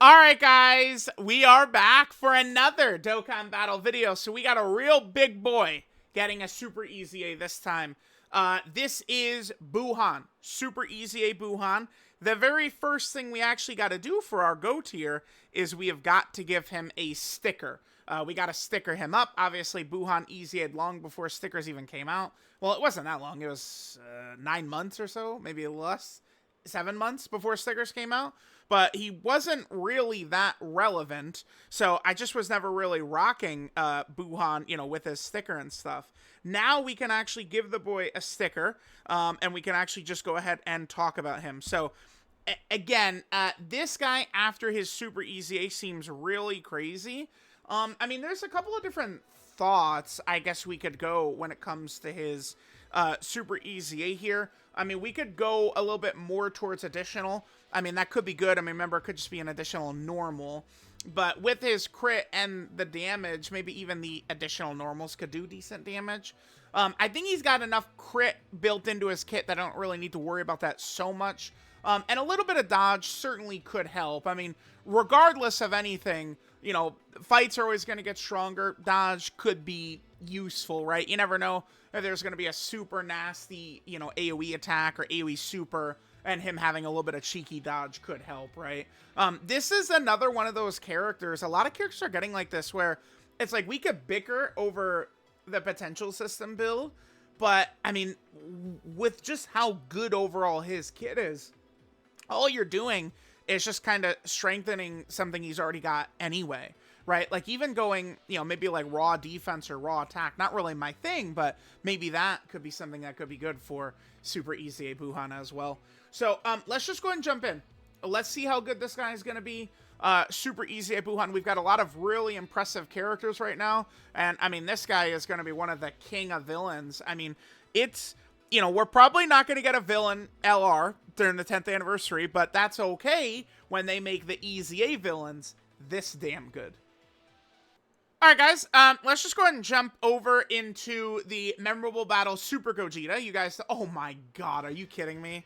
Alright guys, we are back for another Dokkan battle video. So we got a real big boy getting a Super EZA this time. This is Buhan, Super EZA Buhan. The very first thing we actually got to do for our Go tier is we have got to give him a sticker. We got to sticker him up. Obviously, Buhan EZA'd long before stickers even came out. Well, it wasn't that long. It was 9 months or so, maybe less. 7 months before stickers came out, but he wasn't really that relevant, so I just was never really rocking Buhan, you know, with his sticker and stuff. Now we can actually give the boy a sticker, and we can actually just go ahead and talk about him. So, again, this guy, after his Super EZA, seems really crazy. I mean, there's a couple of different thoughts, I guess we could go when it comes to his Super EZA here. I mean, we could go a little bit more towards additional. I mean, that could be good. I mean, remember, it could just be an additional normal. But with his crit and the damage, maybe even the additional normals could do decent damage. I think he's got enough crit built into his kit that I don't really need to worry about that so much. And a little bit of dodge certainly could help. I mean, regardless of anything, you know, fights are always going to get stronger. Dodge could be useful, right? You never know if there's going to be a super nasty, you know, AoE attack or AoE super, and him having a little bit of cheeky dodge could help, right? This is another one of those characters. A lot of characters are getting like this, where it's like we could bicker over the potential system build, but, I mean, with just how good overall his kit is, all you're doing is just kind of strengthening something he's already got anyway, right? Like, even going, you know, maybe like raw defense or raw attack, not really my thing, but maybe that could be something that could be good for Super EZA Buhan as well. So, let's just go ahead and jump in. Let's see how good this guy is going to be. Super EZA Buhan, we've got a lot of really impressive characters right now, and, I mean, this guy is going to be one of the king of villains. I mean, it's, you know, we're probably not going to get a villain LR during the 10th anniversary, but that's okay when they make the EZA villains this damn good. Alright guys, let's just go ahead and jump over into the memorable battle Super Gogeta. You guys, oh my god, are you kidding me?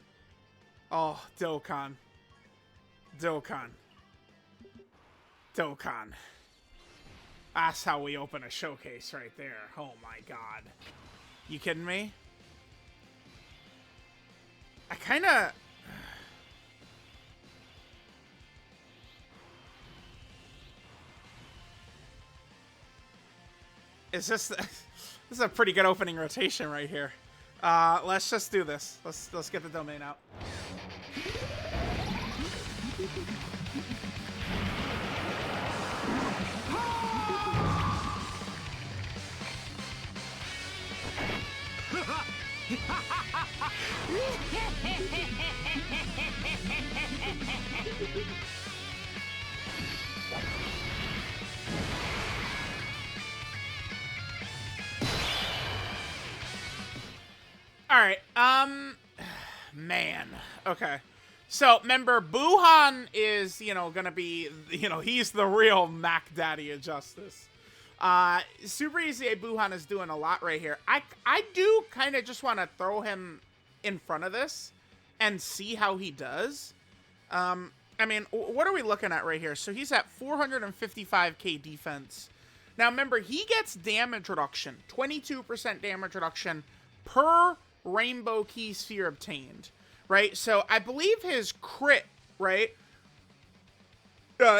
Oh, Dokkan. Dokkan. Dokkan. That's how we open a showcase right there. Oh my god. You kidding me? I kinda... Is this... This is a pretty good opening rotation right here. Let's just do this. Let's get the domain out. Alright, man. Okay. So, remember, Buhan is, you know, gonna be, you know, he's the real Mac Daddy of Justice. Super EZA Buhan is doing a lot right here. I do kind of just want to throw him in front of this and see how he does. I mean, what are we looking at right here? So he's at 455k defense. Now, remember, he gets damage reduction, 22% damage reduction per Rainbow Key Sphere obtained, right? So I believe his crit, right,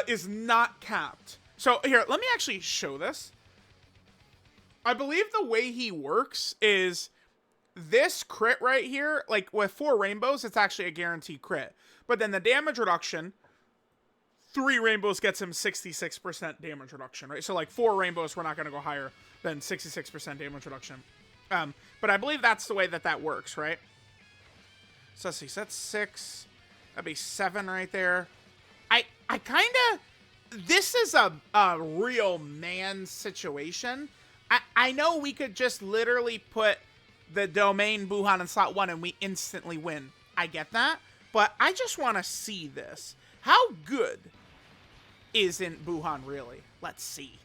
is not capped. So here, let me actually show this. I believe the way he works is this crit right here, like with 4 rainbows, it's actually a guaranteed crit. But then the damage reduction, 3 rainbows gets him 66% damage reduction, right? So like 4 rainbows, we're not going to go higher than 66% damage reduction. But I believe that's the way that works, right? So let's see, so that's 6. That'd be 7 right there. I kind of... This is a real man situation. I know we could just literally put the domain Buhan in slot 1 and we instantly win. I get that. But I just want to see this. How good isn't Buhan really? Let's see.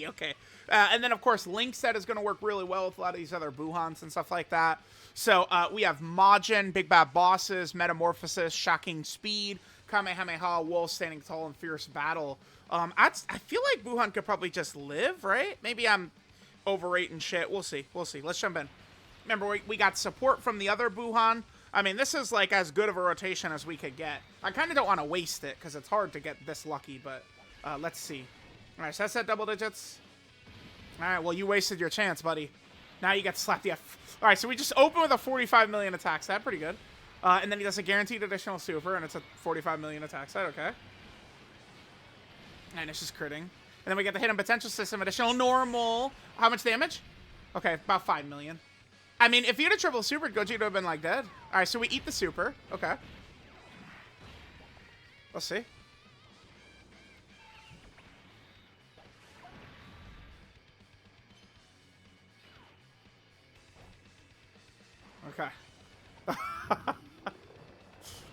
Okay. And then, of course, Link set is going to work really well with a lot of these other Buhans and stuff like that. So we have Majin, Big Bad Bosses, Metamorphosis, Shocking Speed, Kamehameha, Wolf standing tall in fierce battle. I feel like Buhan could probably just live, right? Maybe I'm overrating shit. We'll see. We'll see. Let's jump in. Remember, we got support from the other Buhan. I mean, this is like as good of a rotation as we could get. I kind of don't want to waste it because it's hard to get this lucky, but let's see. All right, so that's at double digits. All right, well, you wasted your chance, buddy. Now you get slapped. Yeah. All right, so we just open with a 45 million attack stat. Pretty good. And then he does a guaranteed additional super, and it's a 45 million attack stat. Okay. And it's just critting. And then we get the hidden potential system, additional normal. How much damage? Okay, about 5 million. I mean, if you'd have triple supered, Gogeta would have been, like, dead. All right, so we eat the super. Okay. Let's see. Okay.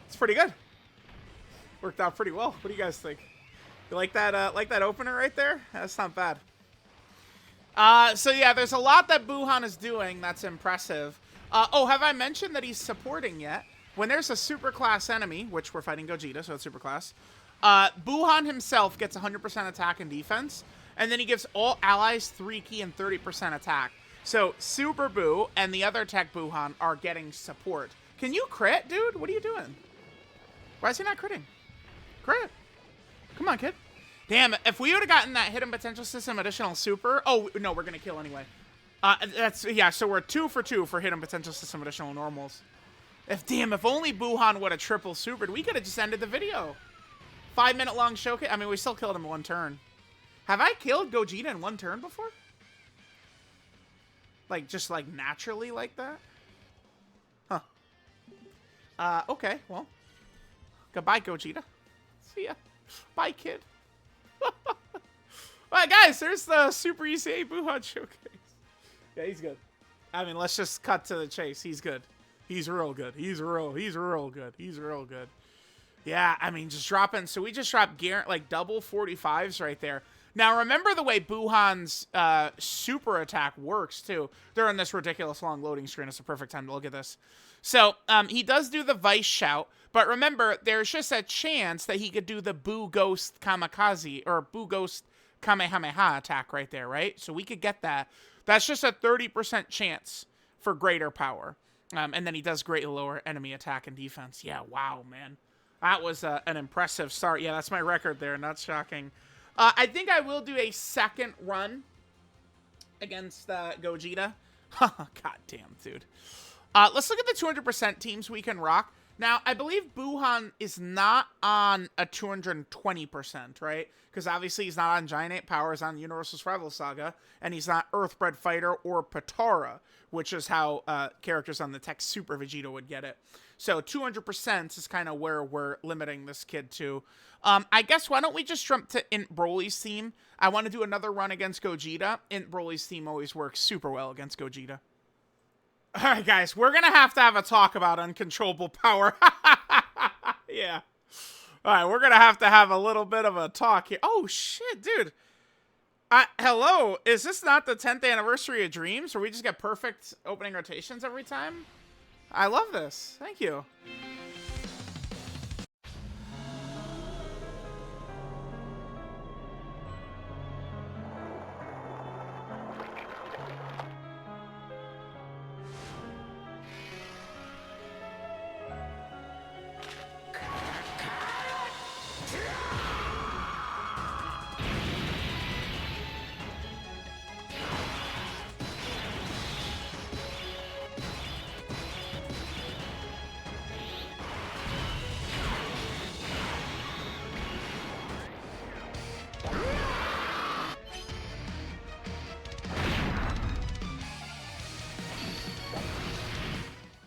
It's pretty good. Worked out pretty well. What do you guys think? You like that opener right there? That's not bad. So yeah, there's a lot that Buhan is doing that's impressive. Oh, have I mentioned that he's supporting yet? When there's a super class enemy, which we're fighting Gogeta, so it's super class, Buhan himself gets 100% attack and defense, and then he gives all allies 3 key and 30% attack. So Super Buu and the other tech Buhan are getting support. Can you crit, dude? What are you doing? Why is he not critting? Crit. Come on, kid. Damn, if we would have gotten that hidden potential system additional super... Oh, no, we're going to kill anyway. Yeah, so we're 2 for 2 for hidden potential system additional normals. If only Buhan would have triple supered, we could have just ended the video. 5-minute long showcase. I mean, we still killed him in 1 turn. Have I killed Gogeta in 1 turn before? Like, just like naturally like that? Huh. Okay, well. Goodbye, Gogeta. See ya. Bye, kid. Alright, guys, there's the Super EZA Buhan showcase. Yeah, he's good. I mean, let's just cut to the chase. He's good. He's real good. He's real good. He's real good. Yeah, I mean, just dropping. So we just dropped like double 45s right there. Now, remember the way Buhan's super attack works, too. During this ridiculous long loading screen. It's a perfect time to look at this. So, he does do the Vice Shout. But remember, there's just a chance that he could do the Buu Ghost Kamikaze, or Buu Ghost Kamehameha attack right there, right? So we could get that. That's just a 30% chance for greater power. And then he does greatly lower enemy attack and defense. Yeah, wow, man. That was an impressive start. Yeah, that's my record there. Not shocking. I think I will do a second run against Gogeta. God damn, dude. Let's look at the 200% teams we can rock. Now, I believe Buhan is not on a 220%, right? Because obviously he's not on Giant 8 Power, he's on Universal Survival Saga, and he's not Earthbred Fighter or Potara, which is how characters on the Tech Super Vegeta would get it. So 200% is kind of where we're limiting this kid to. I guess why don't we just jump to Int Broly's team? I want to do another run against Gogeta. Int Broly's team always works super well against Gogeta. All right, guys, we're going to have a talk about uncontrollable power. Yeah. All right, we're going to have a little bit of a talk here. Oh, shit, dude. Hello, is this not the 10th anniversary of Dreams, where we just get perfect opening rotations every time? I love this. Thank you.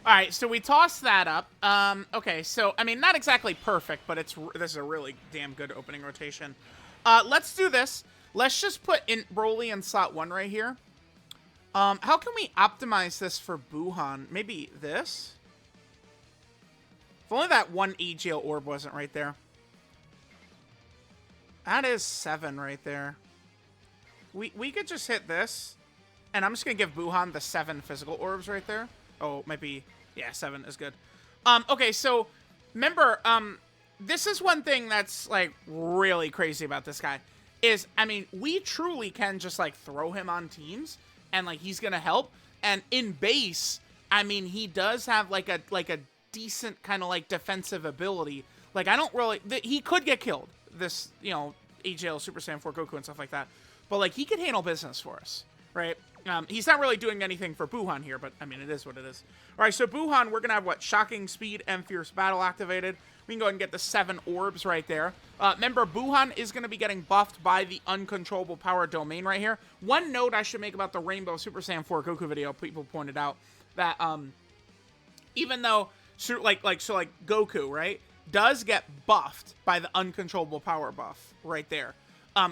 Alright, so we tossed that up. Okay, so, I mean, not exactly perfect, but this is a really damn good opening rotation. Let's do this. Let's just put Int Broly in slot 1 right here. How can we optimize this for Buhan? Maybe this? If only that one AGL orb wasn't right there. That is 7 right there. We could just hit this, and I'm just going to give Buhan the 7 physical orbs right there. Oh, it might be... Yeah, 7 is good. Okay, so, remember, this is one thing that's, like, really crazy about this guy. Is, I mean, we truly can just, like, throw him on teams, and, like, he's gonna help. And in base, I mean, he does have, like a decent kind of, like, defensive ability. Like, I don't really... he could get killed. This, you know, AGL, Super Saiyan 4 Goku and stuff like that. But, like, he could handle business for us, right? He's not really doing anything for Buhan here, but, I mean, it is what it is. All right, so Buhan, we're going to have, what, Shocking Speed and Fierce Battle activated. We can go ahead and get the 7 orbs right there. Remember, Buhan is going to be getting buffed by the Uncontrollable Power Domain right here. One note I should make about the Rainbow Super Saiyan 4 Goku video, people pointed out that even though, so Goku, right, does get buffed by the Uncontrollable Power buff right there.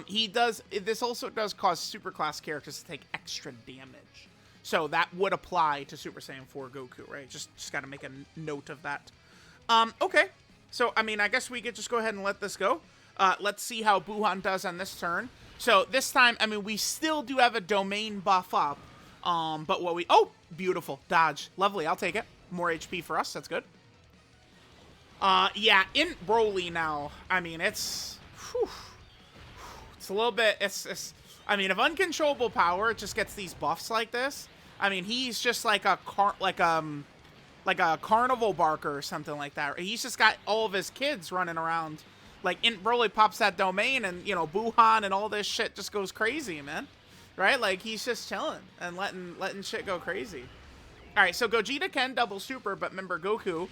This also does cause superclass characters to take extra damage. So that would apply to Super Saiyan 4 Goku, right? Just got to make a note of that. Okay. So, I mean, I guess we could just go ahead and let this go. Let's see how Buhan does on this turn. So, this time, I mean, we still do have a domain buff up. But what we... Oh, beautiful. Dodge. Lovely. I'll take it. More HP for us. That's good. Yeah, in Broly now, I mean, it's... Whew, it's a little bit... I mean, if Uncontrollable Power just gets these buffs like this, I mean, he's just like a carnival barker or something like that. He's just got all of his kids running around. Like, Broly pops that domain and, you know, Buhan and all this shit just goes crazy, man. Right? Like, he's just chilling and letting shit go crazy. Alright, so Gogeta can double super, but remember, Goku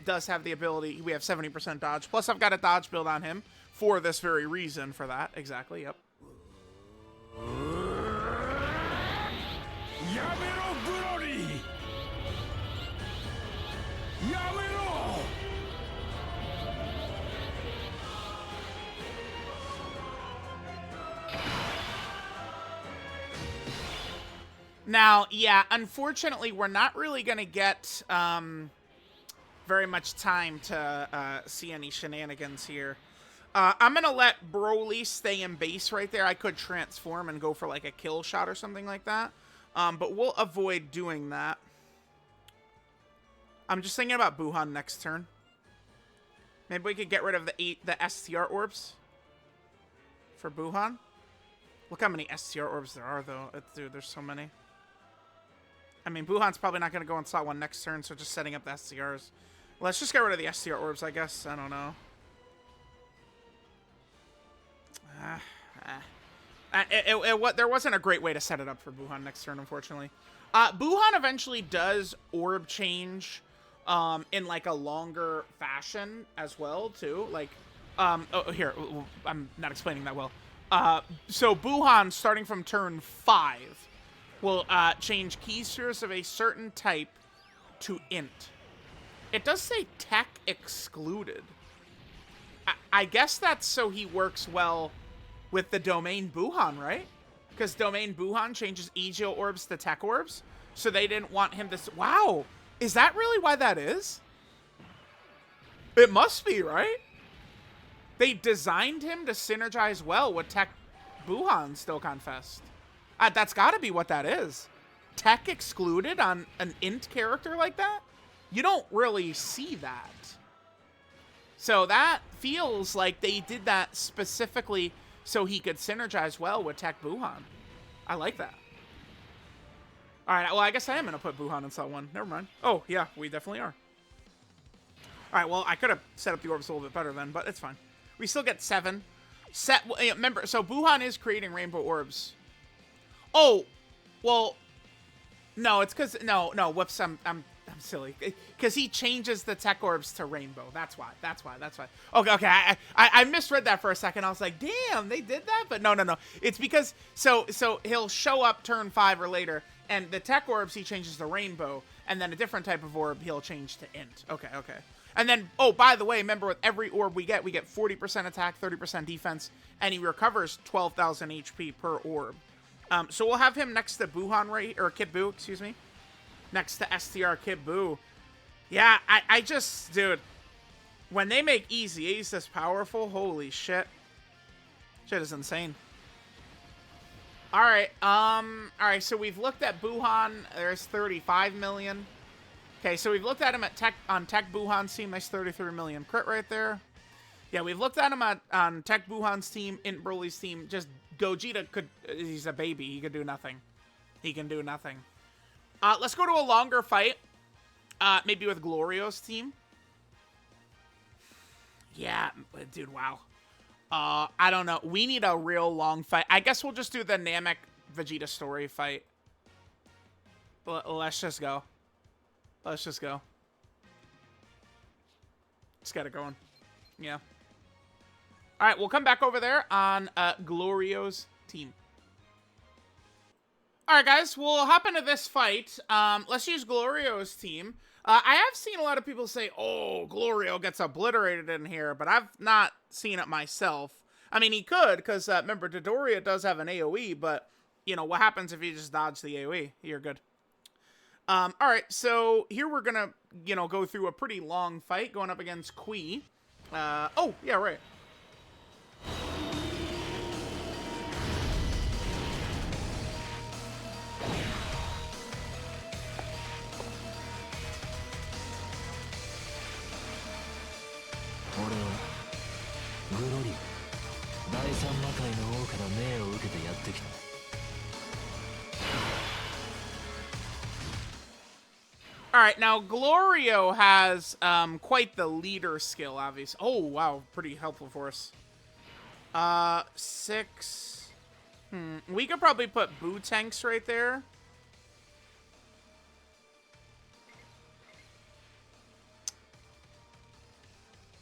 does have the ability. We have 70% dodge. Plus, I've got a dodge build on him for this very reason for that. Exactly, yep. Now, yeah, unfortunately, we're not really going to get very much time to see any shenanigans here. I'm going to let Broly stay in base right there. I could transform and go for, like, a kill shot or something like that. But we'll avoid doing that. I'm just thinking about Buhan next turn. Maybe we could get rid of the STR orbs for Buhan. Look how many STR orbs there are, though. Dude, there's so many. I mean, Buhan's probably not going to go in slot 1 next turn, so just setting up the STRs. Let's just get rid of the STR orbs, I guess. I don't know. There wasn't a great way to set it up for Buhan next turn, unfortunately. Buhan eventually does orb change in, like, a longer fashion as well, too. Like, oh, here, I'm not explaining that well. So Buhan, starting from turn 5, will change key spheres of a certain type to int. It does say tech excluded. I guess that's so he works well with the domain Buhan, right? Because domain Buhan changes EGO orbs to tech orbs. So they didn't want him to... Wow! Is that really why that is? It must be, right? They designed him to synergize well with tech Buhan's Dokkan Fest. That's got to be what that is. Tech excluded on an int character like that? You don't really see that. So that feels like they did that specifically so he could synergize well with tech Buhan. I like that. Alright, well, I guess I am going to put Buhan in slot 1. Never mind. Oh, yeah, we definitely are. Alright, well, I could have set up the orbs a little bit better then, but it's fine. We still get 7. Remember, so Buhan is creating rainbow orbs. Oh, well, no, it's because, no, whoops, I'm silly. Because he changes the tech orbs to rainbow. That's why. Okay, I misread that for a second. I was like, damn, they did that? But no. It's because, so he'll show up turn 5 or later, and the tech orbs he changes to rainbow, and then a different type of orb he'll change to int. Okay. And then, oh, by the way, remember with every orb we get 40% attack, 30% defense, and he recovers 12,000 HP per orb. So we'll have him next to Buhan, or Kid Buu, excuse me. Next to STR Kid Buu. Yeah, I just, dude, when they make EZAs this powerful, holy shit. Shit is insane. Alright, so we've looked at Buhan. There's 35 million. Okay, so we've looked at him at Tech Buhan's team. Nice 33 million crit right there. Yeah, we've looked at him on Tech Buhan's team, INT Broly's team. Just Gogeta he's a baby. He could do nothing. He can do nothing. Let's go to a longer fight. Maybe with Glorio's team. Yeah, dude, wow. I don't know. We need a real long fight. I guess we'll just do the Namek Vegeta story fight. Let's just go. Let's just go. Let's get it going. Yeah. All right, we'll come back over there on Glorio's team. All right, guys, we'll hop into this fight. Let's use Glorio's team. I have seen a lot of people say, oh, Glorio gets obliterated in here, but I've not seen it myself. I mean, he could, because remember, Dodoria does have an AoE, but, you know, what happens if you just dodge the AoE? You're good. All right, so here we're going to, you know, go through a pretty long fight going up against Kui. Oh, yeah, right. Alright, now Glorio has quite the leader skill, obviously. Oh, wow, pretty helpful for us. 6. We could probably put Boo tanks right there.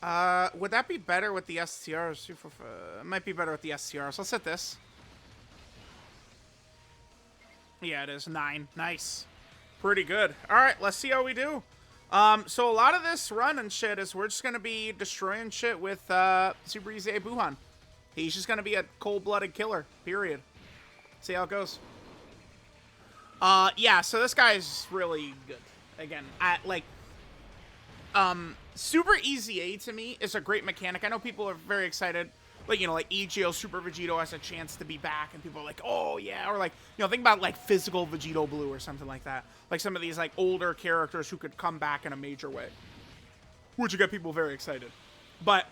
Would that be better with the STRs? It might be better with the STRs. Let's hit this. Yeah, it is 9. Nice. Pretty good. All right, let's see how we do. So a lot of this run and shit is we're just going to be destroying shit with Super EZA Buhan. He's just going to be a cold-blooded killer, period. See how it goes. Yeah, so this guy's really good. Again, Super EZA to me is a great mechanic. I know people are very excited. Like, you know, like EGO Super Vegito has a chance to be back, and people are like, oh, yeah. Or, like, you know, think about, like, Physical Vegito Blue or something like that. Like, some of these, like, older characters who could come back in a major way. Which would get people very excited. But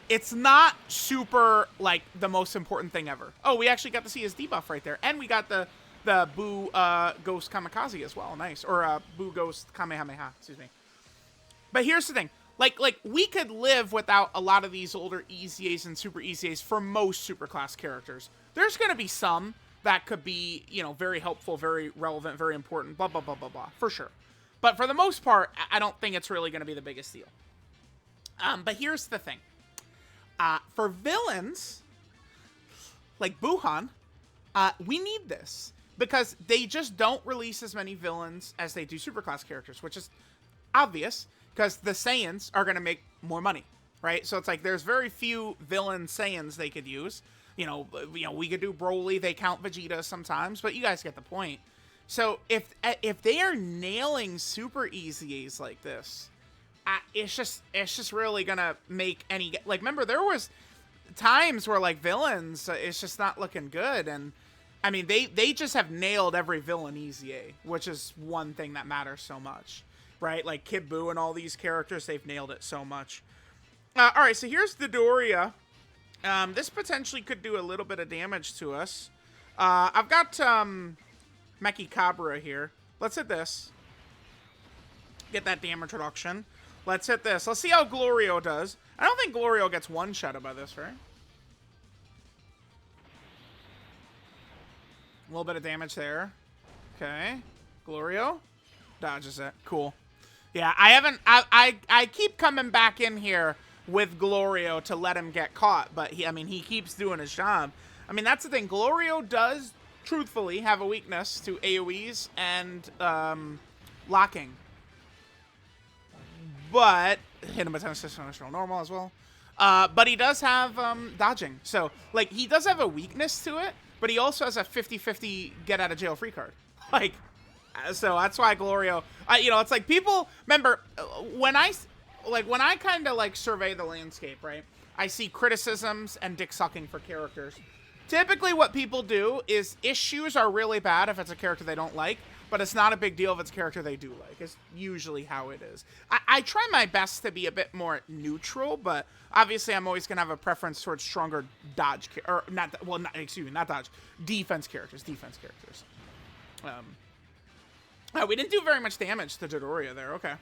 it's not super, like, the most important thing ever. Oh, we actually got to see his debuff right there. And we got the Boo Ghost Kamikaze as well. Nice. Or Boo Ghost Kamehameha. Excuse me. But here's the thing. Like, we could live without a lot of these older EZAs and Super EZAs for most Superclass characters. There's going to be some that could be, you know, very helpful, very relevant, very important, blah, blah, blah, blah, blah, for sure. But for the most part, I don't think it's really going to be the biggest deal. But here's the thing. For villains, like Buhan, we need this. Because they just don't release as many villains as they do Superclass characters, which is obvious. Because the Saiyans are going to make more money, right? So it's like there's very few villain Saiyans they could use. You know, we could do Broly. They count Vegeta sometimes, but you guys get the point. So if they are nailing Super EZAs like this, it's just really gonna make any, like, remember there was times where like villains it's just not looking good, and I mean they just have nailed every villain EZA, which is one thing that matters so much. Right, like Kid Buu and all these characters, they've nailed it so much. All right, so here's Dodoria. This potentially could do a little bit of damage to us. I've got Meki Cabra here. Let's hit this. Get that damage reduction. Let's hit this. Let's see how Glorio does. I don't think Glorio gets one-shotted by this, right? A little bit of damage there. Okay. Glorio dodges it. Cool. Yeah, I keep coming back in here with Glorio to let him get caught, but he keeps doing his job. I mean, that's the thing. Glorio does, truthfully, have a weakness to AoEs and locking. But, hit him with 10 normal as well. But he does have dodging. So, like, he does have a weakness to it, but he also has a 50-50 get out of jail free card. Like, so that's why Glorio, you know, it's like people, remember, when I kind of like survey the landscape, right, I see criticisms and dick sucking for characters. Typically what people do is issues are really bad if it's a character they don't like. but it's not a big deal if it's a character they do like. It's usually how it is. I try my best to be a bit more neutral, but obviously I'm always gonna have a preference towards stronger dodge or not. Well, not, excuse me, not dodge. Defense characters. We didn't do very much damage to Dodoria there. Okay.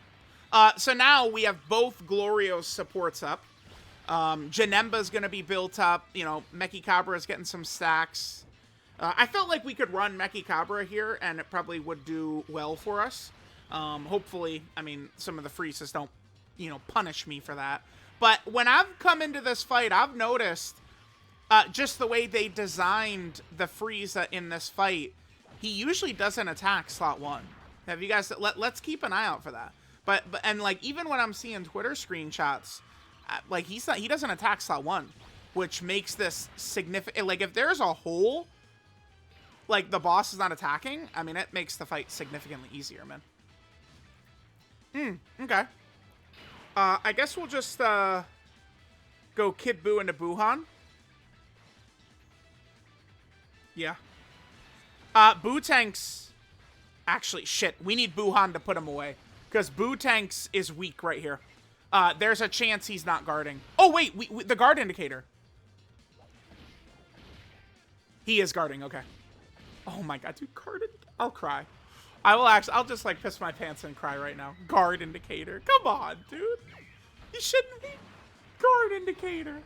So now we have both Glorio's supports up. Janemba's gonna be built up. You know, Mechacabra's getting some stacks. I felt like we could run Mechicabra here, and it probably would do well for us. Hopefully, I mean, some of the Friezas don't, you know, punish me for that. But when I've come into this fight, I've noticed just the way they designed the Frieza in this fight. He usually doesn't attack slot 1. Have you guys... Let's keep an eye out for that. But and, like, even when I'm seeing Twitter screenshots, like, he doesn't attack slot 1, which makes this significant. Like, if there's a hole... like, the boss is not attacking, I mean, it makes the fight significantly easier, man. Okay. I guess we'll just, go Kid Buu into Buhan. Yeah. Buu tanks... Actually, shit, we need Buhan to put him away. Because Buu tanks is weak right here. There's a chance he's not guarding. Oh, wait, the guard indicator. He is guarding, okay. Oh my god, dude, guarded. I'll cry. I'll just like piss my pants and cry right now. Guard indicator. Come on, dude. You shouldn't be. Guard indicator.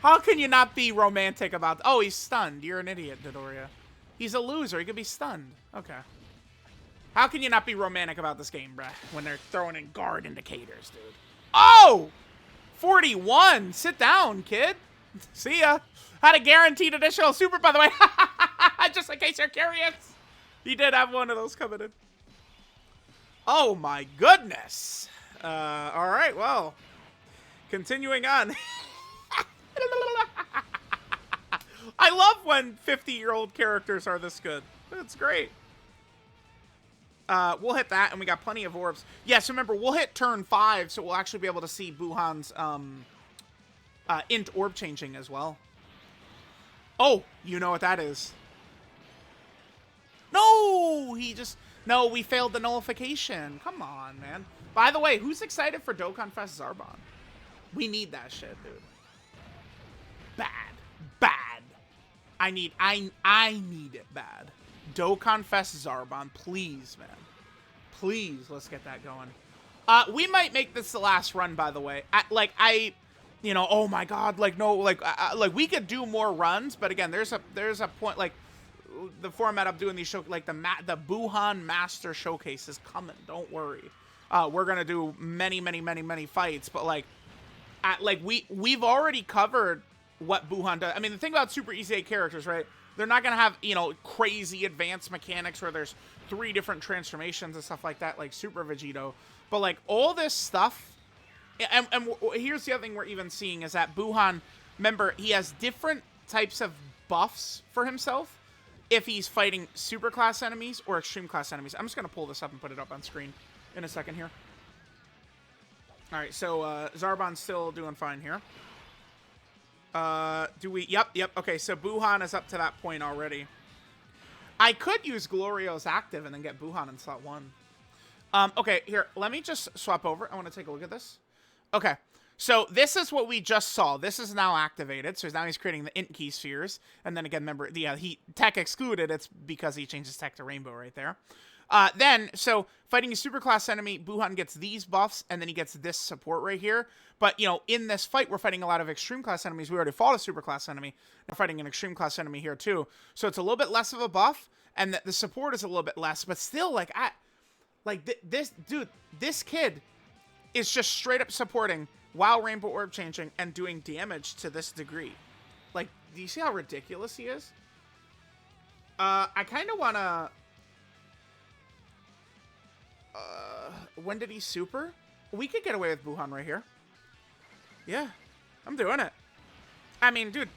How can you not be romantic about... Oh, he's stunned. You're an idiot, Dodoria. He's a loser. He could be stunned. Okay. How can you not be romantic about this game, bruh, when they're throwing in guard indicators, dude? Oh! 41. Sit down, kid. See ya. Had a guaranteed additional super, by the way. Just in case you're curious. He did have one of those coming in. Oh, my goodness. All right, well. Continuing on. I love when 50-year-old characters are this good. That's great. We'll hit that, and we got plenty of orbs. Yes, remember, we'll hit turn 5, so we'll actually be able to see Buhan's int orb changing as well. Oh, you know what that is. No, no, we failed the nullification. Come on, man. By the way, who's excited for Dokkan Fest Zarbon? We need that shit, dude. Bad. I need it bad. Dokkan Fest Zarbon, please, man. Please, let's get that going. We might make this the last run, by the way. You know, oh my god, like, no, like we could do more runs, but again, there's a point, like, the format of doing these show, like, the Buhan Master Showcase is coming, don't worry. We're gonna do many fights, but, like, we've already covered what Buhan does. I mean, the thing about Super EZA characters, right, they're not gonna have, you know, crazy advanced mechanics where there's 3 different transformations and stuff like that, like Super Vegito, but, like, all this stuff. And here's the other thing we're even seeing is that Buhan, remember, he has different types of buffs for himself if he's fighting super class enemies or extreme class enemies. I'm just going to pull this up and put it up on screen in a second here. All right, so Zarbon's still doing fine here. Yep. Okay, so Buhan is up to that point already. I could use Glorio's active and then get Buhan in slot 1. Okay, here, let me just swap over. I want to take a look at this. Okay, so this is what we just saw. This is now activated, so now he's creating the int key spheres. And then again, remember, he tech excluded. It's because he changed his tech to rainbow right there. So fighting a super class enemy, Buhan gets these buffs, and then he gets this support right here. But, you know, in this fight, we're fighting a lot of extreme class enemies. We already fought a super class enemy. We're fighting an extreme class enemy here, too. So it's a little bit less of a buff, and the support is a little bit less. But still, like, this kid is just straight up supporting while Rainbow Orb changing and doing damage to this degree. Like, do you see how ridiculous he is? I kind of want to... when did he super? We could get away with Buhan right here. Yeah, I'm doing it. I mean, dude.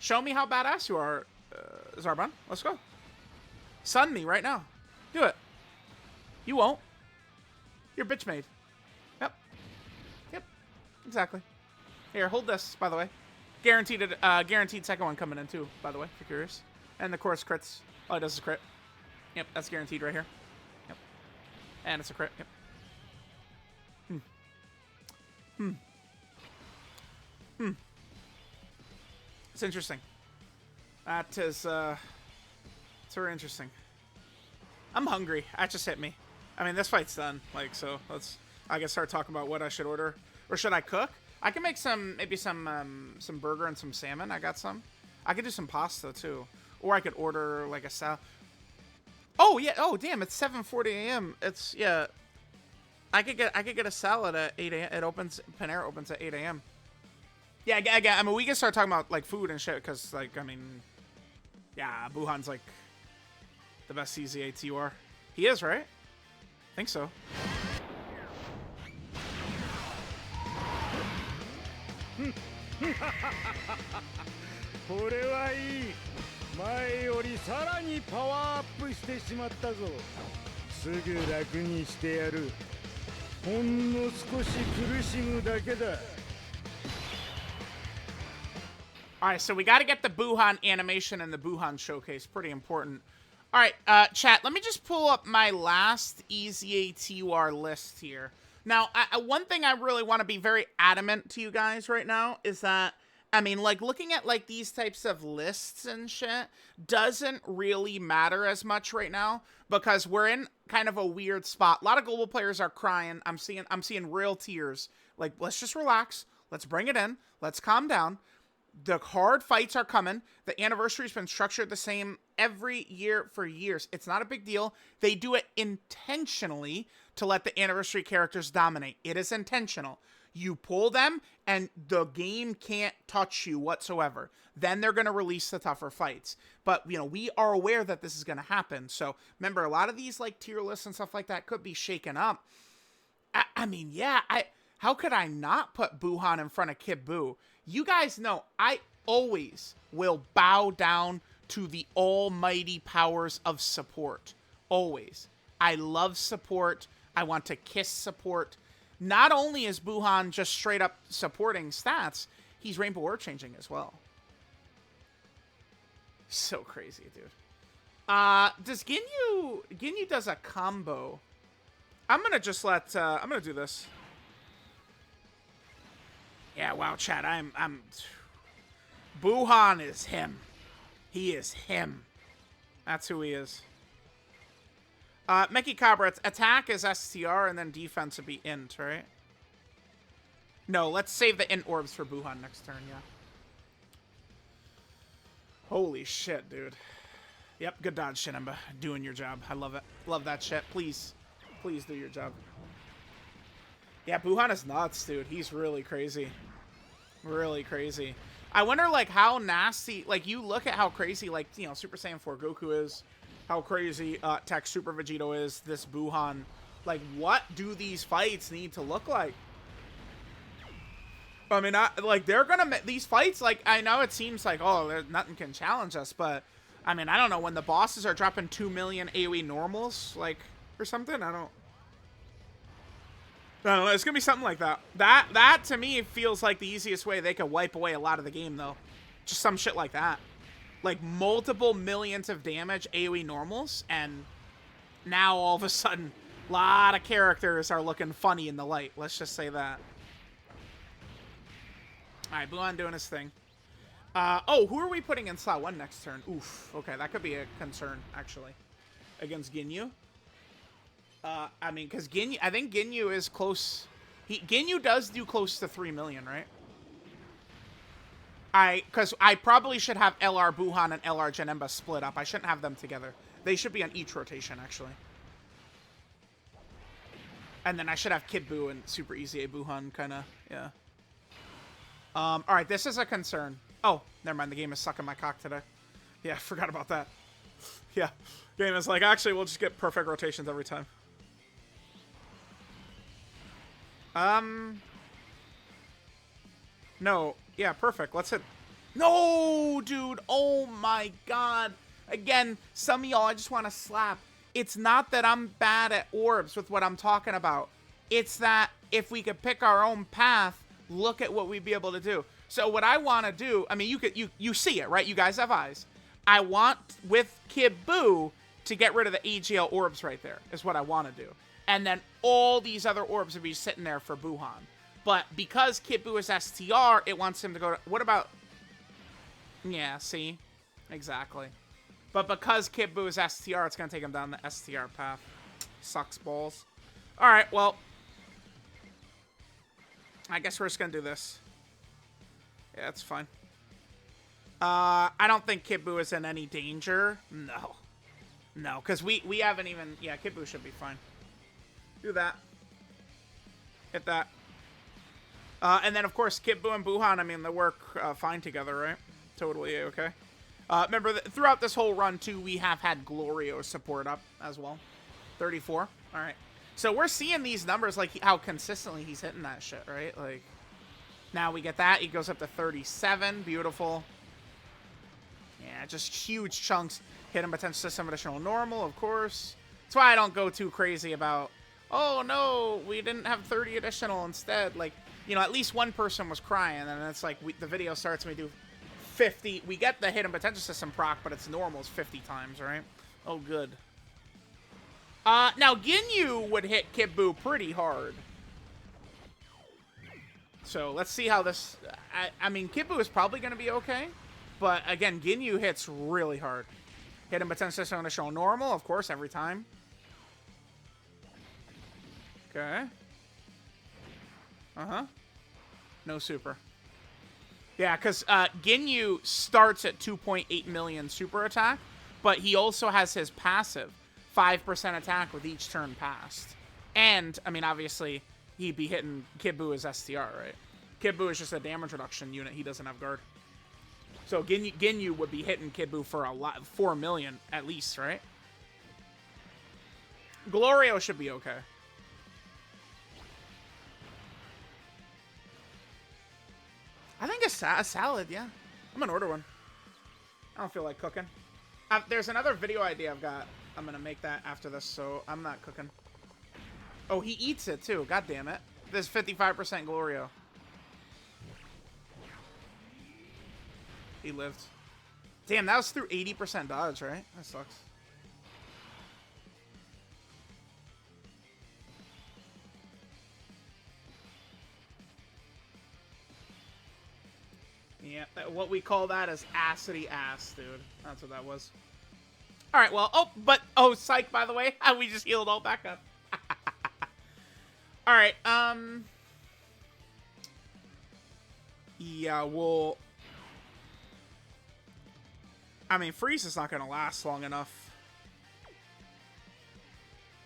Show me how badass you are, Zarbon. Let's go. Sun me right now. Do it. You won't. You're bitch made. Yep. Exactly. Here, hold this, by the way. Guaranteed second one coming in, too, by the way, if you're curious. And, of course, crits. All he does is crit. Yep, that's guaranteed right here. Yep. And it's a crit. Yep. It's interesting. That is, it's very interesting. I'm hungry. That just hit me. I mean, this fight's done. Like, so I can start talking about what I should order. Or should I cook? I can make maybe some burger and some salmon. I got some. I could do some pasta, too. Or I could order, like, a salad. Oh, yeah. Oh, damn. It's 7:40 a.m. It's, yeah. I could get a salad at 8 a.m. Panera opens at 8 a.m. Yeah, I mean, we can start talking about, like, food and shit, because, like, I mean, yeah, Buhan's, like, the best EZA TUR. He is, right? I think so. Alright, so we got to get the Buhan animation and the Buhan showcase. Pretty important. Alright, chat, let me just pull up my last EZA TUR list here. Now, one thing I really want to be very adamant to you guys right now is that, I mean, like, looking at, like, these types of lists and shit doesn't really matter as much right now because we're in kind of a weird spot. A lot of global players are crying. I'm seeing real tears. Like, let's just relax. Let's bring it in. Let's calm down. The hard fights are coming. The anniversary's been structured the same every year for years. It's not a big deal. They do it intentionally to let the anniversary characters dominate. It is intentional. You pull them, and the game can't touch you whatsoever. Then they're going to release the tougher fights. But, you know, we are aware that this is going to happen. So, remember, a lot of these, like, tier lists and stuff like that could be shaken up. I mean, yeah, how could I not put Buhan in front of Kid Buu? You guys know, I always will bow down to the almighty powers of support. Always. I love support. I want to kiss support. Not only is Buhan just straight up supporting stats, he's Rainbow Orb changing as well. So crazy, dude. Does Ginyu does a combo. I'm gonna just let, I'm gonna do this. Yeah, wow, chat, Buhan is him. He is him. That's who he is. Mickey Cabra, attack is STR and then defense would be int, right? No, let's save the int orbs for Buhan next turn, yeah. Holy shit, dude. Yep, good dodge, Shinamba. Doing your job. I love it. Love that shit. Please. Please do your job. Yeah, Buhan is nuts, dude. He's really crazy. Really crazy. I wonder, like, how nasty... Like, you look at how crazy, like, you know, Super Saiyan 4 Goku is. How crazy Tech Super Vegito is. This Buhan. Like, what do these fights need to look like? I mean, like, they're gonna... These fights, like, I know it seems like, oh, nothing can challenge us, but... I mean, I don't know. When the bosses are dropping 2 million AoE normals, like, or something, I don't know. It's gonna be something like that. That to me feels like the easiest way they could wipe away a lot of the game, though. Just some shit like that. Like multiple millions of damage AoE normals, and now all of a sudden, a lot of characters are looking funny in the light. Let's just say that. All right, Buhan doing his thing. Oh, who are we putting in slot 1 next turn? Oof. Okay, that could be a concern actually against Ginyu. I mean, because Ginyu, I think Ginyu is close. Ginyu does do close to 3 million, right? Because I probably should have LR Buhan and LR Janemba split up. I shouldn't have them together. They should be on each rotation, actually. And then I should have Kid Buu and Super EZA Buhan, kind of, yeah. All right, this is a concern. Oh, never mind. The game is sucking my cock today. Yeah, I forgot about that. Yeah, game is like, actually, we'll just get perfect rotations every time. No. Yeah, perfect. Let's hit. No, dude. Oh, my God. Again, some of y'all, I just want to slap. It's not that I'm bad at orbs with what I'm talking about. It's that if we could pick our own path, look at what we'd be able to do. So what I want to do, I mean, you see it, right? You guys have eyes. I want, with Kid Buu, to get rid of the AGL orbs right there, is what I want to do. And then all these other orbs would be sitting there for Buhan. But because Kid Buu is STR, it wants him to go to... What about... Yeah, see? Exactly. But because Kid Buu is STR, it's going to take him down the STR path. Sucks balls. Alright, well... I guess we're just going to do this. Yeah, that's fine. I don't think Kid Buu is in any danger. No. No, because we haven't even... Yeah, Kid Buu should be fine. Do that. Hit that. And then, of course, Kid Buu and Buhan, I mean, they work fine together, right? Totally okay. Remember, throughout this whole run, too, we have had Glorio support up as well. 34. All right. So we're seeing these numbers, like, how consistently he's hitting that shit, right? Like, now we get that. He goes up to 37. Beautiful. Yeah, just huge chunks. Hit him potential system additional normal, of course. That's why I don't go too crazy about, oh, no, we didn't have 30 additional instead. Like, you know, at least one person was crying, and then it's like the video starts and we do 50. We get the hidden potential system proc, but it's normals 50 times, right? Oh, good. Now, Ginyu would hit Kid Buu pretty hard. So, let's see how this... I mean, Kid Buu is probably going to be okay. But, again, Ginyu hits really hard. Hidden potential system initial normal, of course, every time. Okay. Uh-huh. No super. Yeah, because Ginyu starts at 2.8 million super attack, but he also has his passive, 5% attack with each turn passed. And, I mean, obviously, he'd be hitting Kid Buu as STR, right? Kid Buu is just a damage reduction unit. He doesn't have guard. So Ginyu would be hitting Kid Buu for a lot, 4 million at least, right? Glorio should be okay. I think a salad, yeah. I'm gonna order one. I don't feel like cooking. There's another video idea I've got. I'm gonna make that after this, so I'm not cooking. Oh, he eats it too. God damn it. There's 55% Glorio. He lived. Damn, that was through 80% dodge, right? That sucks. Yeah, what we call that is acidy ass, dude. That's what that was. All right, well, oh, psych, by the way. We just healed all back up. All right, yeah, well, I mean, Frieza's not going to last long enough.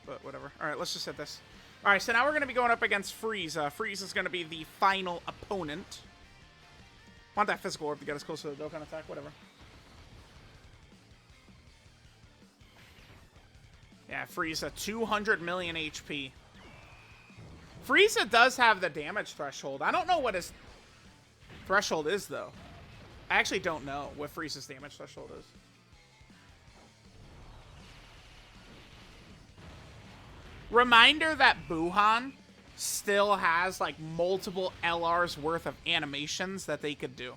But whatever. All right, let's just hit this. All right, so now we're going to be going up against Frieza. Frieza's going to be the final opponent. Want that physical orb to get us close to the Dokkan attack, whatever. Yeah, Frieza, 200 million HP. Frieza does have the damage threshold. I don't know what his threshold is, though. I actually don't know what Frieza's damage threshold is. Reminder that Buhan still has, like, multiple LRs worth of animations that they could do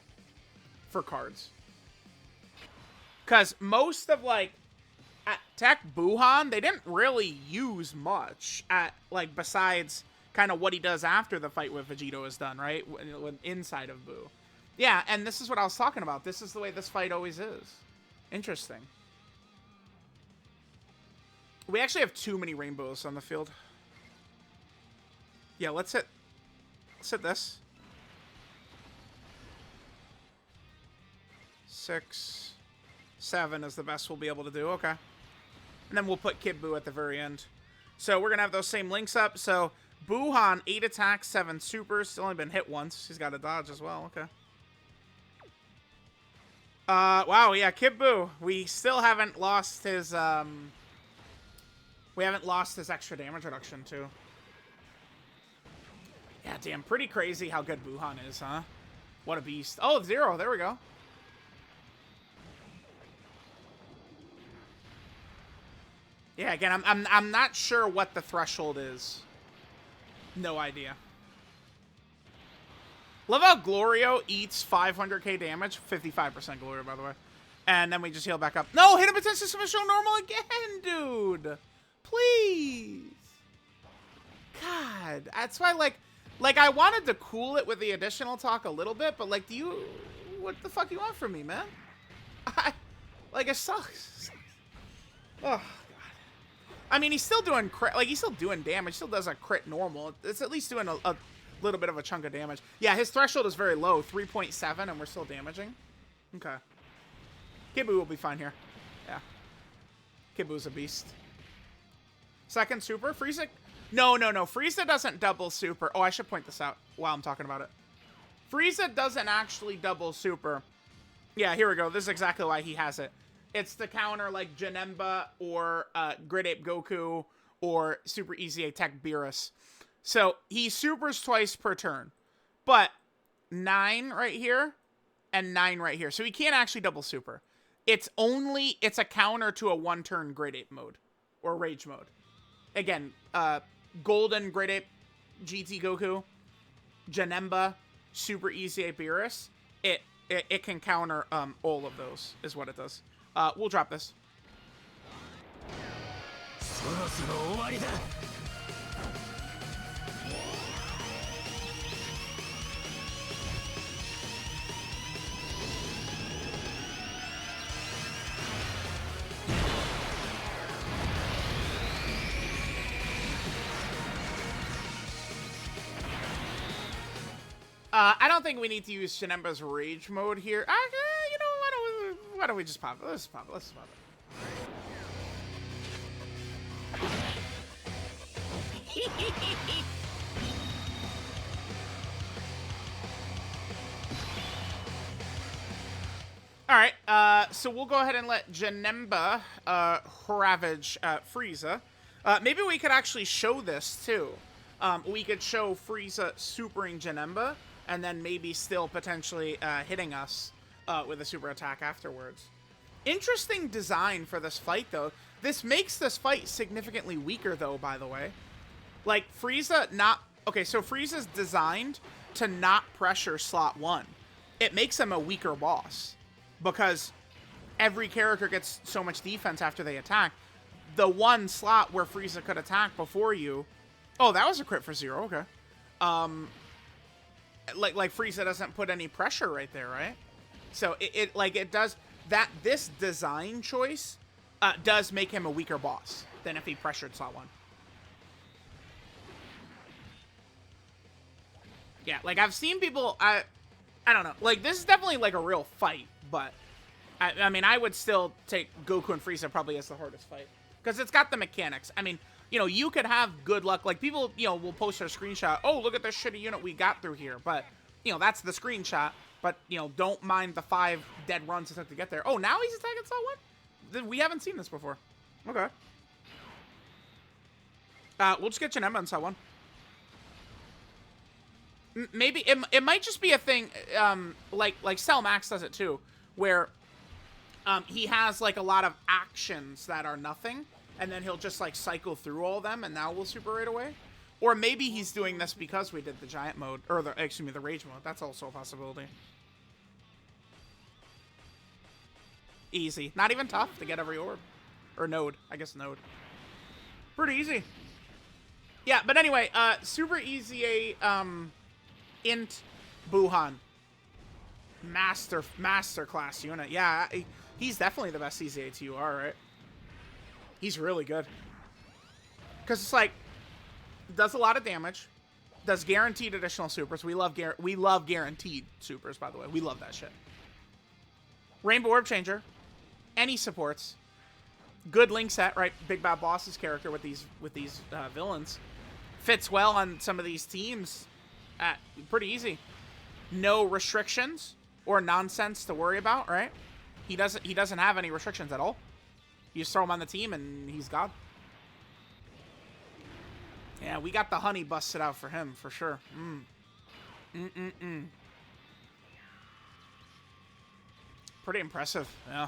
for cards. Because most of, like, at Tech Buhan, they didn't really use much at, like, besides kind of what he does after the fight with Vegito is done, right? When inside of Buu. Yeah, and this is what I was talking about. This is the way this fight always is. Interesting. We actually have too many rainbows on the field. Yeah, let's hit this. 6, 7 is the best we'll be able to do. Okay. And then we'll put Kid Buu at the very end. So we're going to have those same links up. So Buhan, 8 attacks, 7 supers. Still only been hit once. He's got a dodge as well. Okay. Wow, yeah, Kid Buu. We still haven't lost his, we haven't lost his extra damage reduction, too. Yeah, damn, pretty crazy how good Buhan is, huh? What a beast. Oh, 0, there we go. Yeah, again, I'm not sure what the threshold is. No idea. Love how Glorio eats 500k damage. 55% Glorio, by the way. And then we just heal back up. No, hit him with submission normal again, dude. Please. God, that's why, like I wanted to cool it with the additional talk a little bit, but like, what the fuck do you want from me, man? Like, it sucks. Oh, God. I mean, he's still doing crit, like, he's still doing damage. Still does a crit normal. It's at least doing a little bit of a chunk of damage. Yeah, his threshold is very low, 3.7, and we're still damaging. Okay. Kid Buu will be fine here. Yeah. Kid Buu's a beast. Second super, Frieza. No. Frieza doesn't double super. Oh, I should point this out while I'm talking about it. Frieza doesn't actually double super. Yeah, here we go. This is exactly why he has it. It's to counter, like, Janemba or Grid Ape Goku or Super EZA Tech Beerus. So, he supers twice per turn. But 9 right here and 9 right here. So, he can't actually double super. It's a counter to a 1-turn Grid Ape mode. Or Rage mode. Again, Golden Grid Ape GT Goku, Janemba, Super EZA Beerus. It can counter all of those, is what it does. We'll drop this. I don't think we need to use Janemba's Rage mode here. You know, why don't we just pop it? Let's pop it. Alright, so we'll go ahead and let Janemba ravage Frieza. Maybe we could actually show this, too. We could show Frieza supering Janemba, and then maybe still potentially hitting us with a super attack afterwards. Interesting design for this fight, though. This makes this fight significantly weaker, though, by the way. Like, Frieza not... Okay, so Frieza's designed to not pressure slot 1. It makes him a weaker boss. Because every character gets so much defense after they attack. The one slot where Frieza could attack before you... Oh, that was a crit for 0, okay. Like Frieza doesn't put any pressure right there, right? So it does that. This design choice does make him a weaker boss than if he pressured slot 1. Yeah, like I've seen people. I don't know. Like this is definitely like a real fight, but I mean I would still take Goku and Frieza probably as the hardest fight because it's got the mechanics. I mean. You know, you could have good luck. Like, people, you know, will post their screenshot. Oh, look at this shitty unit we got through here. But, you know, that's the screenshot. But, you know, don't mind the 5 dead runs it took to get there. Oh, now he's attacking slot 1? We haven't seen this before. Okay. We'll just get Janemba on slot 1. Maybe, it might just be a thing, like Cell Max does it too. Where, he has, like, a lot of actions that are nothing. And then he'll just, like, cycle through all of them, and now we'll super right away. Or maybe he's doing this because we did the giant mode, or the Rage mode. That's also a possibility. Easy. Not even tough to get every orb. Or node. I guess node. Pretty easy. Yeah, but anyway, Super EZA, INT Buuhan. Master class unit. Yeah, he's definitely the best EZA TUR, right? He's really good. Because it's like, does a lot of damage, does guaranteed additional supers. We love guaranteed supers, by the way. We love that shit. Rainbow Orb Changer. Any supports. Good link set, right? Big Bad Boss's character with these villains. Fits well on some of these teams. Pretty easy. No restrictions or nonsense to worry about, right? He doesn't have any restrictions at all. You just throw him on the team, and he's God. Yeah, we got the honey busted out for him, for sure. Pretty impressive, yeah.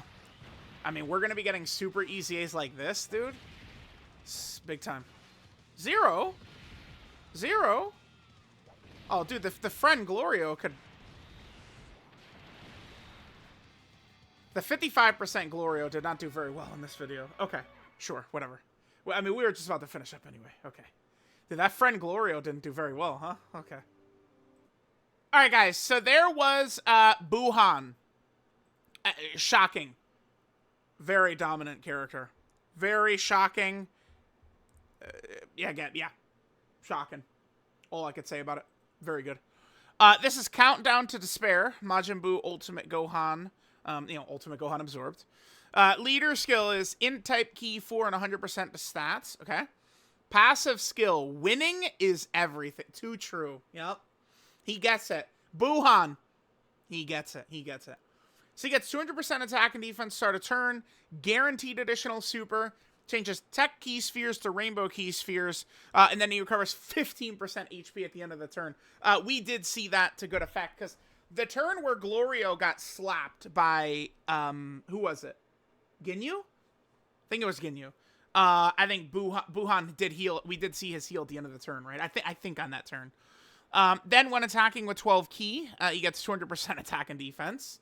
I mean, we're going to be getting super EZAs like this, dude. It's big time. 0? 0? Oh, dude, the friend Glorio could... The 55% Glorio did not do very well in this video. Okay, sure, whatever. Well, I mean, we were just about to finish up anyway. Okay. Dude, that friend Glorio didn't do very well, huh? Okay. Alright, guys, so there was Buhan. Shocking. Very dominant character. Very shocking. Yeah. Shocking. All I could say about it. Very good. This is Countdown to Despair. Majin Buu Ultimate Gohan. Ultimate Gohan absorbed. Leader skill is Int type key 4 and 100% to stats. Okay. Passive skill. Winning is everything. Too true. Yep. He gets it. Buhan. He gets it. He gets it. So he gets 200% attack and defense start a turn. Guaranteed additional super. Changes tech key spheres to rainbow key spheres. And then he recovers 15% HP at the end of the turn. We did see that to good effect. Because the turn where Glorio got slapped by, who was it? Ginyu? I think it was Ginyu. I think Buhan did heal. We did see his heal at the end of the turn, right? I think on that turn. Then when attacking with 12 key, he gets 200% attack and defense.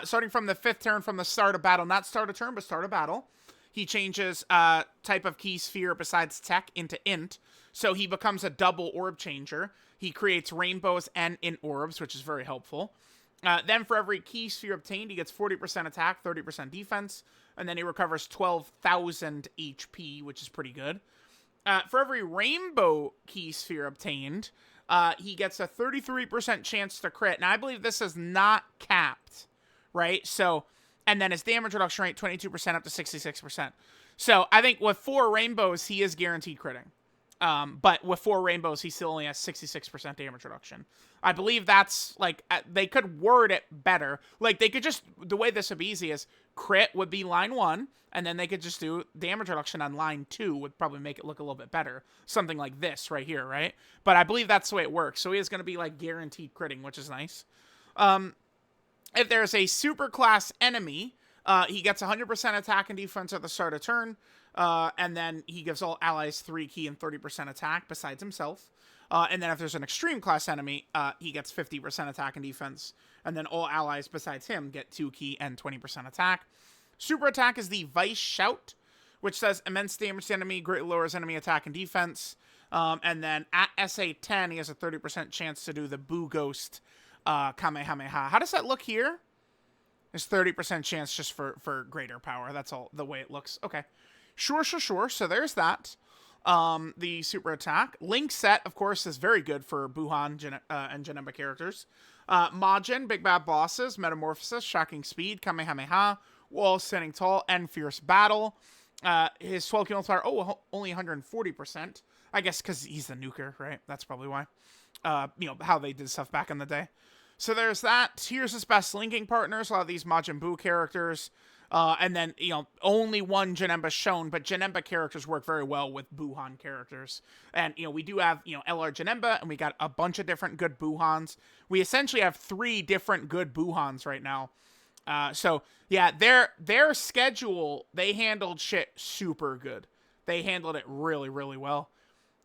Starting from the 5th turn from the start of battle, not start of turn, but start of battle, he changes type of key sphere besides tech into int, so he becomes a double orb changer. He creates rainbows and int orbs, which is very helpful. Then for every key sphere obtained, he gets 40% attack, 30% defense, and then he recovers 12,000 HP, which is pretty good. For every rainbow key sphere obtained, he gets a 33% chance to crit. Now, I believe this is not capped, right? So, and then his damage reduction rate, 22% up to 66%. So, I think with 4 rainbows, he is guaranteed critting. But with 4 rainbows, he still only has 66% damage reduction. I believe that's, like, they could word it better. Like, they could just, the way this would be easy is crit would be line 1, and then they could just do damage reduction on line 2 would probably make it look a little bit better. Something like this right here, right? But I believe that's the way it works. So he is going to be, like, guaranteed critting, which is nice. If there's a super class enemy, he gets 100% attack and defense at the start of turn. And then he gives all allies 3 key and 30% attack besides himself. And then if there's an extreme class enemy, he gets 50% attack and defense. And then all allies besides him get 2 key and 20% attack. Super attack is the Vice Shout, which does immense damage to the enemy, greatly lowers enemy attack and defense. And then at SA 10, he has a 30% chance to do the Buu Ghost Kamehameha. How does that look here? There's 30% chance just for greater power. That's all the way it looks. Okay. Sure. So there's that. The super attack. Link set, of course, is very good for Buhan and Janemba characters. Majin, Big Bad Bosses, Metamorphosis, Shocking Speed, Kamehameha, Wall Standing Tall, and Fierce Battle. His 12 key multiplier, only 140%. I guess because he's the nuker, right? That's probably why. How they did stuff back in the day. So there's that. Here's his best linking partners. A lot of these Majin Buu characters. And then, only one Janemba shown, but Janemba characters work very well with Buhan characters. And, we do have, LR Janemba, and we got a bunch of different good Buhans. We essentially have 3 different good Buhans right now. So, yeah, their schedule, they handled shit super good. They handled it really, really well.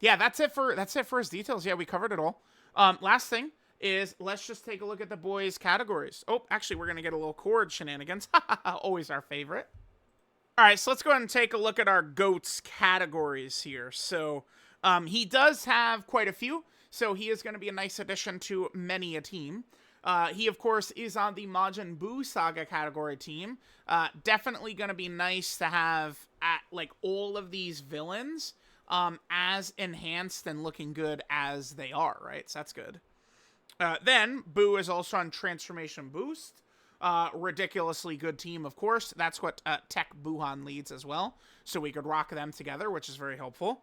Yeah, that's it for his details. Yeah, we covered it all. Last thing is let's just take a look at the boys' categories. Oh, actually, we're going to get a little chord shenanigans. Always our favorite. All right, so let's go ahead and take a look at our GOATS categories here. So he does have quite a few, so he is going to be a nice addition to many a team. He, of course, is on the Majin Buu Saga category team. Definitely going to be nice to have all of these villains as enhanced and looking good as they are, right? So that's good. Then, Buu is also on Transformation Boost. Ridiculously good team, of course. That's what Tech Buhan leads as well. So we could rock them together, which is very helpful.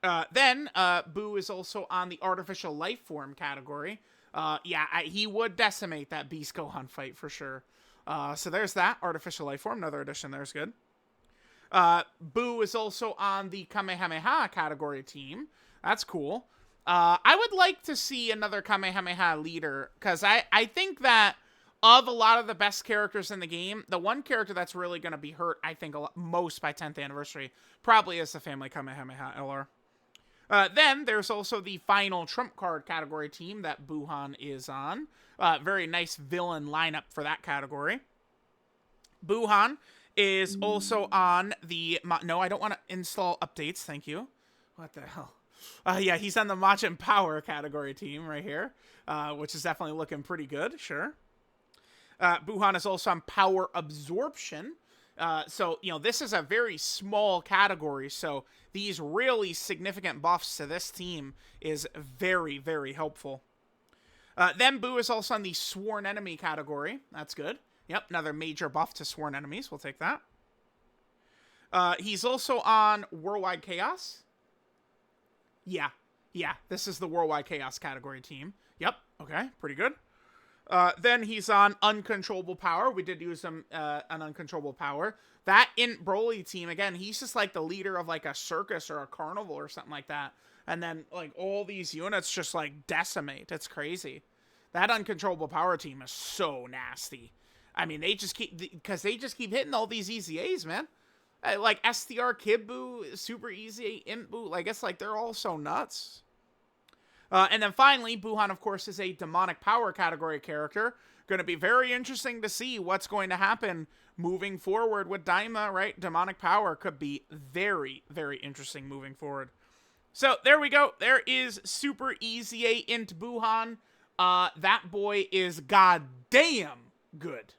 Then, Buu is also on the Artificial Life Form category. He would decimate that Beast Gohan fight for sure. So there's that. Artificial Life Form, another addition there is good. Buu is also on the Kamehameha category team. That's cool. I would like to see another Kamehameha leader, because I think that of a lot of the best characters in the game, the one character that's really going to be hurt, I think, most by 10th anniversary probably is the Family Kamehameha LR. Then there's also the final Trump Card category team that Buhan is on. Very nice villain lineup for that category. Buhan is also on the... No, I don't want to install updates. Thank you. What the hell? Yeah, he's on the Machin Power category team right here, which is definitely looking pretty good. Sure. Buhan is also on Power Absorption. So, you know, this is a very small category, so these really significant buffs to this team is very, very helpful. Then Boo is also on the Sworn Enemy category. That's good. Yep, another major buff to Sworn Enemies. We'll take that. He's also on Worldwide Chaos. Yeah, this is the Worldwide Chaos category team. Yep, okay, pretty good. Then he's on Uncontrollable Power. We did use him on Uncontrollable Power. That Int Broly team, again, he's just like the leader of like a circus or a carnival or something like that. And then like all these units just like decimate. It's crazy. That Uncontrollable Power team is so nasty. I mean, they just keep, because they just keep hitting all these EZAs, man. Like STR Kid Buu, Super EZA Int Buu, like it's like they're all so nuts. And then finally, Buhan, of course, is a Demonic Power category character. Going to be very interesting to see what's going to happen moving forward with Daima, right? Demonic Power could be very, very interesting moving forward. So there we go. There is Super EZA Int Buhan. That boy is goddamn good.